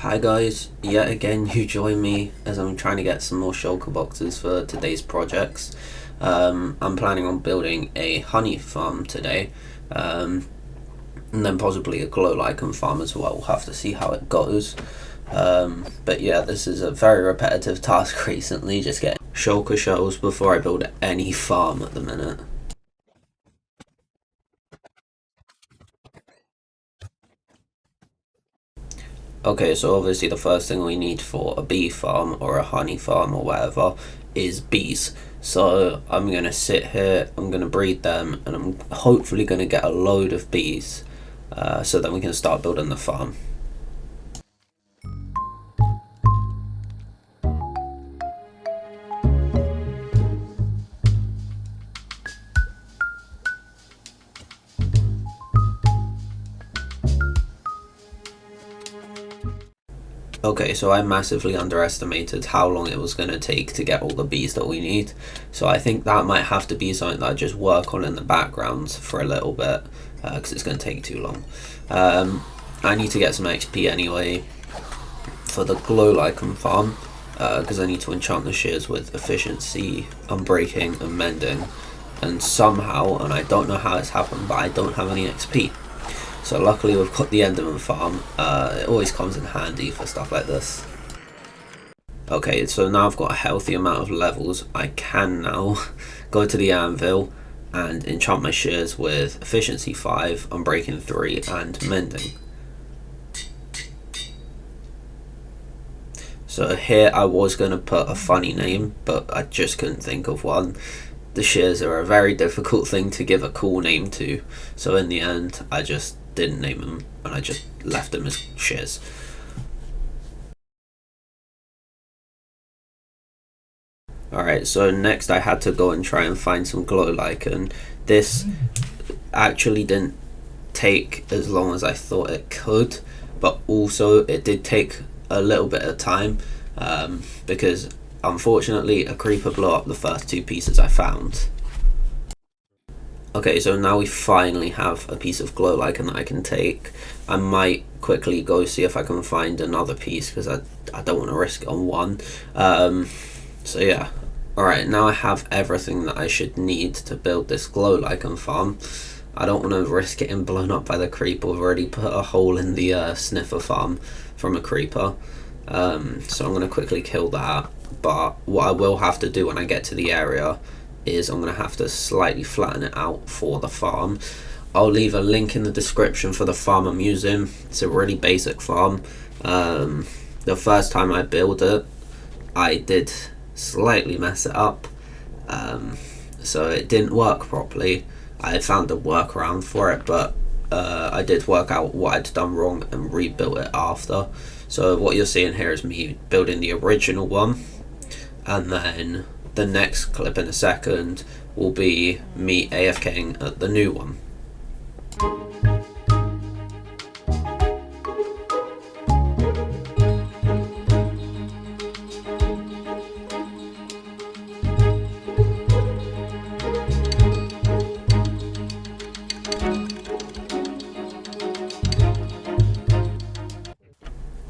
Hi guys, yet again you join me as I'm trying to get some more shulker boxes for today's projects. I'm planning on building a honey farm today, and then possibly a glow lichen farm as well. We'll have to see how it goes. But yeah, this is a very repetitive task recently, just getting shulker shells before I build any farm at the minute. Okay, so obviously the first thing we need for a bee farm or a honey farm or whatever is bees. So I'm going to sit here, I'm going to breed them, and I'm hopefully going to get a load of bees so then we can start building the farm. Okay, so I massively underestimated how long it was going to take to get all the bees that we need. So I think that might have to be something that I just work on in the background for a little bit, because it's going to take too long. I need to get some XP anyway for the glow lichen farm, because I need to enchant the shears with efficiency, unbreaking, and mending. And somehow, and I don't know how it's happened, but I don't have any XP. So luckily we've got the Enderman farm. It always comes in handy for stuff like this. Okay, so now I've got a healthy amount of levels. I can now go to the anvil and enchant my shears with efficiency 5, unbreaking 3, and mending. So here I was going to put a funny name, but I just couldn't think of one. The shears are a very difficult thing to give a cool name to, so in the end I just didn't name them and I just left them as shears. Alright, so next I had to go and try and find some glow lichen. This actually didn't take as long as I thought it could, but also it did take a little bit of time, because unfortunately a creeper blew up the first two pieces I found. Okay, so now we finally have a piece of glow lichen that I can take. I might quickly go see if I can find another piece because I don't want to risk it on one. So yeah. Alright, now I have everything that I should need to build this glow lichen farm. I don't want to risk getting blown up by the creeper. We've already put a hole in the sniffer farm from a creeper. So I'm going to quickly kill that. But what I will have to do when I get to the area is I'm going to have to slightly flatten it out for the farm. I'll leave a link in the description for the farm I'm using. It's a really basic farm. The first time I built it, I did slightly mess it up, so it didn't work properly. I found a workaround for it, but I did work out what I'd done wrong and rebuilt it after. So what you're seeing here is me building the original one, and then the next clip in a second will be me AFKing at the new one.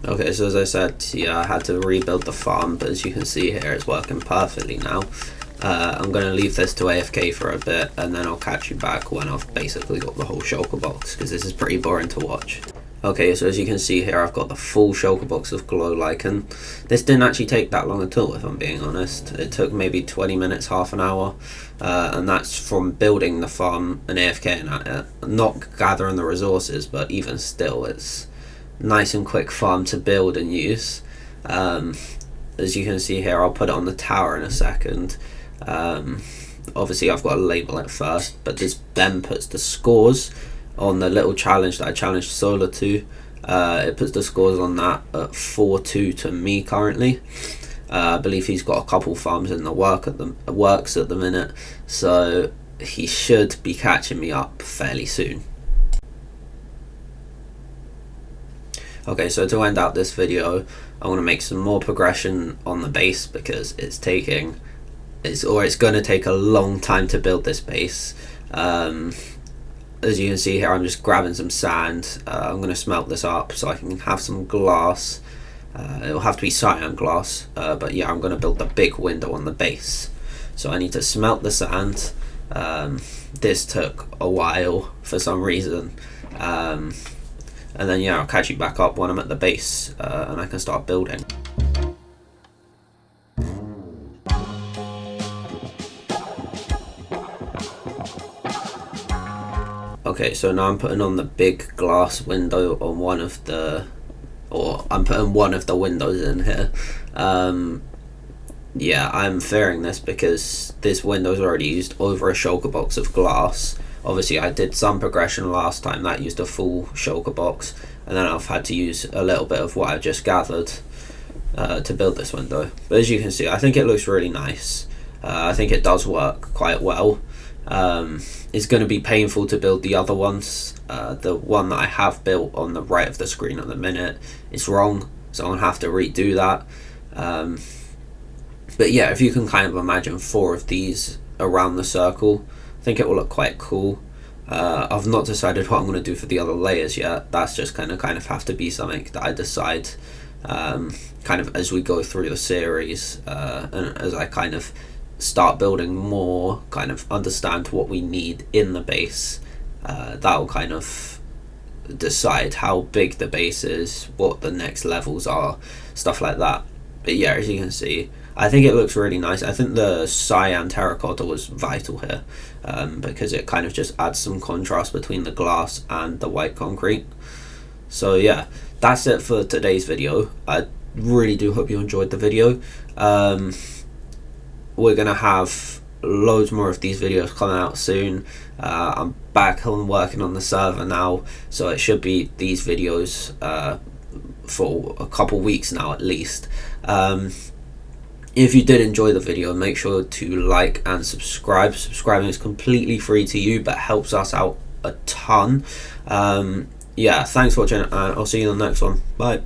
Okay, so as I said, yeah, I had to rebuild the farm, but as you can see here, it's working perfectly now. I'm going to leave this to AFK for a bit, and then I'll catch you back when I've basically got the whole shulker box, because this is pretty boring to watch. Okay, so as you can see here, I've got the full shulker box of glow lichen. This didn't actually take that long at all, if I'm being honest. It took maybe 20 minutes, half an hour, and that's from building the farm and AFKing at it. Not gathering the resources, but even still, it's nice and quick farm to build and use. As you can see here, I'll put it on the tower in a second. Obviously I've got to label it first, but this then puts the scores on the little challenge that I challenged Solar to. It puts the scores on that at 4-2 to me currently. I believe he's got a couple farms in the works at the minute, so he should be catching me up fairly soon. Okay, so to end out this video, I want to make some more progression on the base because it's going to take a long time to build this base. As you can see here, I'm just grabbing some sand. I'm going to smelt this up so I can have some glass, It'll have to be cyan glass, but yeah, I'm going to build the big window on the base. So I need to smelt the sand. This took a while for some reason. And then yeah, I'll catch you back up when I'm at the base and I can start building. Okay, so now I'm putting on the big glass window on one of the, or I'm putting one of the windows in here. Yeah, I'm fearing this because this window's already used over a shulker box of glass. Obviously I did some progression last time that used a full shulker box, and then I've had to use a little bit of what I've just gathered to build this window. But as you can see, I think it looks really nice. I think it does work quite well. It's going to be painful to build the other ones. The one that I have built on the right of the screen at the minute is wrong, so I'm going to have to redo that. But yeah, if you can kind of imagine 4 of these around the circle, I think it will look quite cool. I've not decided what I'm going to do for the other layers yet. That's just kind of have to be something that I decide kind of as we go through the series, and as I kind of start building more, kind of understand what we need in the base. That will kind of decide how big the base is, what the next levels are, stuff like that. But yeah, as you can see, I think it looks really nice. I think the cyan terracotta was vital here, because it kind of just adds some contrast between the glass and the white concrete. So yeah, that's it for today's video. I really do hope you enjoyed the video. We're gonna have loads more of these videos coming out soon. I'm back on working on the server now, so it should be these videos for a couple weeks now at least. If you did enjoy the video, make sure to like and subscribe. Subscribing is completely free to you, but helps us out a ton. Yeah, thanks for watching, and I'll see you in the next one. Bye.